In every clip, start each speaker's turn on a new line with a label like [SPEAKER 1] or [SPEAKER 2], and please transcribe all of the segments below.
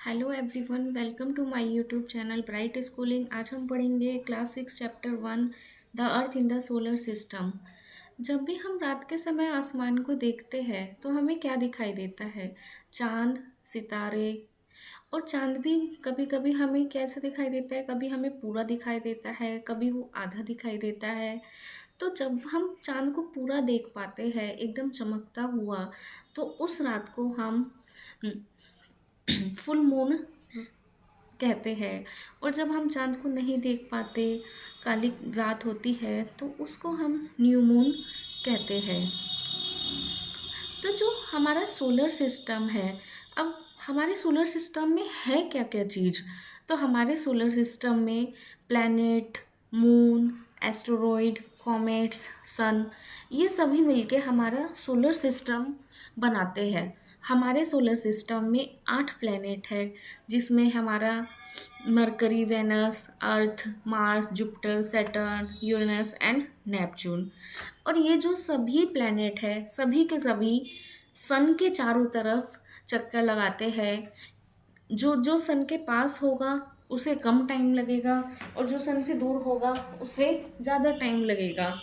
[SPEAKER 1] Hello everyone, welcome to my YouTube channel bright schooling. आज हम पढ़ेंगे class 6 chapter 1 the Earth in the solar system. जब भी हम रात के समय आसमान को देखते हैं तो हमें क्या दिखाई देता है? चांद, सितारे। और चांद भी कभी कभी हमें कैसे दिखाई देता है, कभी हमें पूरा दिखाई देता है, कभी वो आधा दिखाई देता है। तो जब हम चांद को पूरा देख पाते हैं एकदम चमकता हुआ, तो उस रात को हम फुल मून कहते हैं। और जब हम चाँद को नहीं देख पाते, काली रात होती है, तो उसको हम न्यू मून कहते हैं। तो जो हमारा सोलर सिस्टम है, अब हमारे सोलर सिस्टम में है क्या क्या चीज़? तो हमारे सोलर सिस्टम में प्लैनेट, मून, एस्टेरॉइड, कॉमेट्स, सन, ये सभी मिलके हमारा सोलर सिस्टम बनाते हैं। हमारे सोलर सिस्टम में 8 प्लैनेट है, जिसमें हमारा Mercury, Venus, Earth, Mars, Jupiter, Saturn, Uranus and Neptune. और ये जो सभी प्लैनेट है, सभी के सभी सन के चारों तरफ चक्कर लगाते हैं। जो जो सन के पास होगा उसे कम टाइम लगेगा, और जो सन से दूर होगा उसे ज़्यादा टाइम लगेगा।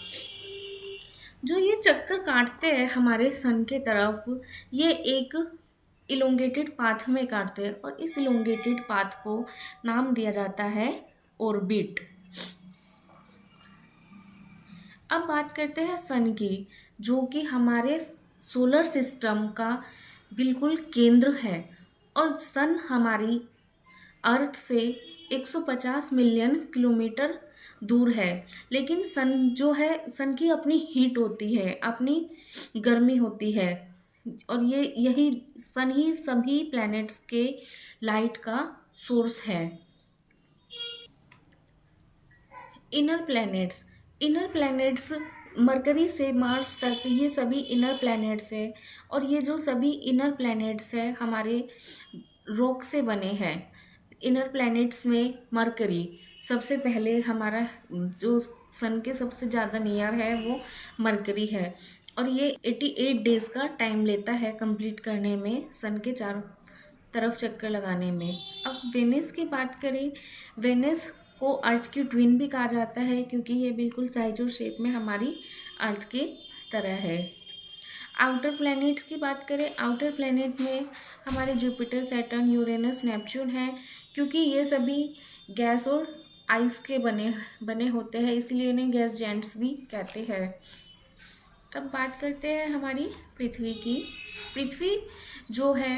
[SPEAKER 1] जो ये चक्कर काटते हैं हमारे सन के तरफ, ये एक इलोंगेटेड पाथ में काटते हैं, और इस इलोंगेटेड पाथ को नाम दिया जाता है ऑर्बिट। अब बात करते हैं सन की, जो कि हमारे सोलर सिस्टम का बिल्कुल केंद्र है। और सन हमारी अर्थ से 150 मिलियन किलोमीटर दूर है। लेकिन सन जो है, सन की अपनी हीट होती है, अपनी गर्मी होती है, और ये यही सन ही सभी प्लैनेट्स के लाइट का सोर्स है। इनर प्लैनेट्स मरकरी से मार्स तक, ये सभी इनर प्लैनेट्स है। और ये जो सभी इनर प्लैनेट्स है हमारे रॉक से बने हैं। इनर प्लैनेट्स में मरकरी सबसे पहले, हमारा जो सन के सबसे ज़्यादा नियर है वो मरकरी है, और ये 88 डेज़ का टाइम लेता है कंप्लीट करने में, सन के चारों तरफ चक्कर लगाने में। अब वेनिस की बात करें, वेनिस को अर्थ की ट्विन भी कहा जाता है, क्योंकि ये बिल्कुल साइज और शेप में हमारी अर्थ की तरह है। आउटर प्लैनेट्स की बात करें, आउटर प्लैनेट में हमारे जुपिटर, सैटर्न, यूरेनस, नेपच्यून है, क्योंकि ये सभी गैस और आइस के बने बने होते हैं, इसलिए इन्हें गैस जेंट्स भी कहते हैं। अब बात करते हैं हमारी पृथ्वी की। पृथ्वी जो है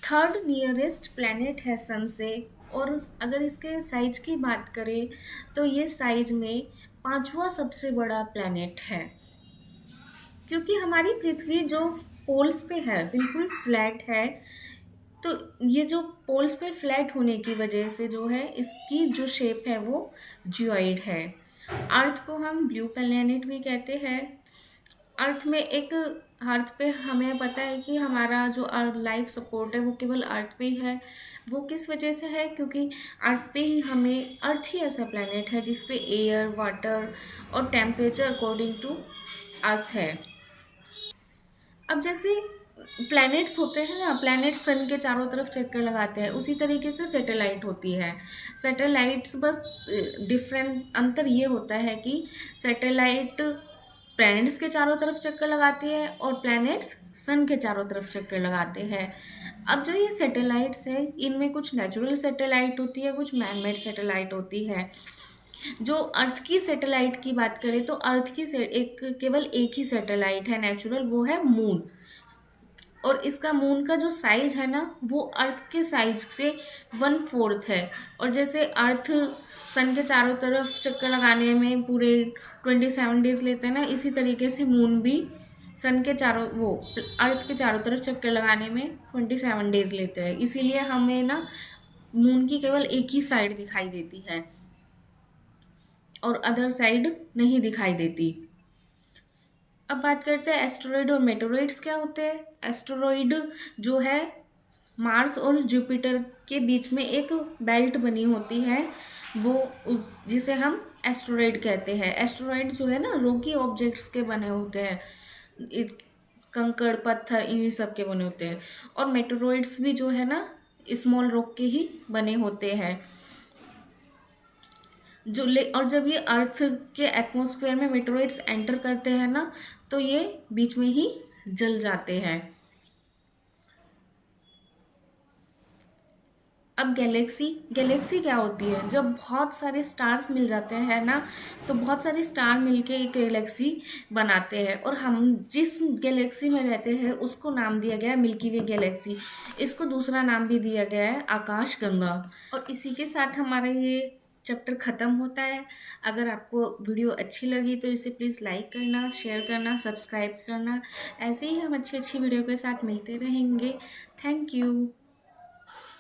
[SPEAKER 1] थर्ड नियरेस्ट प्लैनेट है सन से, और अगर इसके साइज की बात करें तो ये साइज में पांचवा सबसे बड़ा प्लैनेट है। क्योंकि हमारी पृथ्वी जो पोल्स पे है बिल्कुल फ्लैट है, तो ये जो पोल्स पे फ्लैट होने की वजह से जो है इसकी जो शेप है वो जियोइड है। अर्थ को हम ब्लू प्लैनेट भी कहते हैं। अर्थ में एक अर्थ पे हमें पता है कि हमारा जो लाइफ सपोर्ट है वो केवल अर्थ पे ही है। वो किस वजह से है? क्योंकि अर्थ पे ही हमें, अर्थ ही ऐसा प्लैनेट है जिस पे एयर, वाटर और टेम्परेचर अकॉर्डिंग टू अस है। अब जैसे प्लैनेट्स होते हैं ना, प्लैनेट सन के चारों तरफ चक्कर लगाते हैं, उसी तरीके से सैटेलाइट होती है। सैटेलाइट्स बस डिफरेंट अंतर ये होता है कि सैटेलाइट प्लैनेट्स के चारों तरफ चक्कर लगाती है, और प्लैनेट्स सन के चारों तरफ चक्कर लगाते हैं। अब जो ये सैटेलाइट्स है, इनमें कुछ नेचुरल सैटेलाइट होती है, कुछ मैन मेड सैटेलाइट होती है। जो अर्थ की सैटेलाइट की बात करें तो अर्थ की केवल एक ही सैटेलाइट है नेचुरल, वो है मून। और इसका मून का जो साइज है ना, वो अर्थ के साइज से 1/4 है। और जैसे अर्थ सन के चारों तरफ चक्कर लगाने में पूरे 27 डेज लेते हैं ना, इसी तरीके से मून भी सन के चारों, वो अर्थ के चारों तरफ चक्कर लगाने में 27 डेज लेते हैं। इसीलिए हमें ना मून की केवल एक ही साइड दिखाई देती है, और अदर साइड नहीं दिखाई देती। अब बात करते हैं एस्टेरॉइड और मेटेरॉइड्स क्या होते हैं। एस्टेरॉइड जो है मार्स और जुपिटर के बीच में एक बेल्ट बनी होती है, वो जिसे हम एस्टेरॉइड कहते हैं। एस्टेरॉइड जो है ना, रॉकी ऑब्जेक्ट्स के बने होते हैं, कंकड़, पत्थर, इन्हीं सब के बने होते हैं। और मेटेरॉइड्स भी जो है ना, स्मॉल रॉक के ही बने होते हैं। और जब ये अर्थ के एटमॉस्फेयर में मेटेरोइड्स एंटर करते हैं ना, तो ये बीच में ही जल जाते हैं। अब गैलेक्सी गैलेक्सी क्या होती है? जब बहुत सारे स्टार्स मिल जाते हैं ना, तो बहुत सारे स्टार मिलके एक गैलेक्सी बनाते हैं, और हम जिस गैलेक्सी में रहते हैं उसको नाम दिया गया है मिल्की वे गैलेक्सी। इसको दूसरा नाम भी दिया गया है आकाश गंगा। और इसी के साथ हमारा ये चैप्टर ख़त्म होता है। अगर आपको वीडियो अच्छी लगी तो इसे प्लीज़ लाइक करना, शेयर करना, सब्सक्राइब करना। ऐसे ही हम अच्छी अच्छी वीडियो के साथ मिलते रहेंगे। Thank you.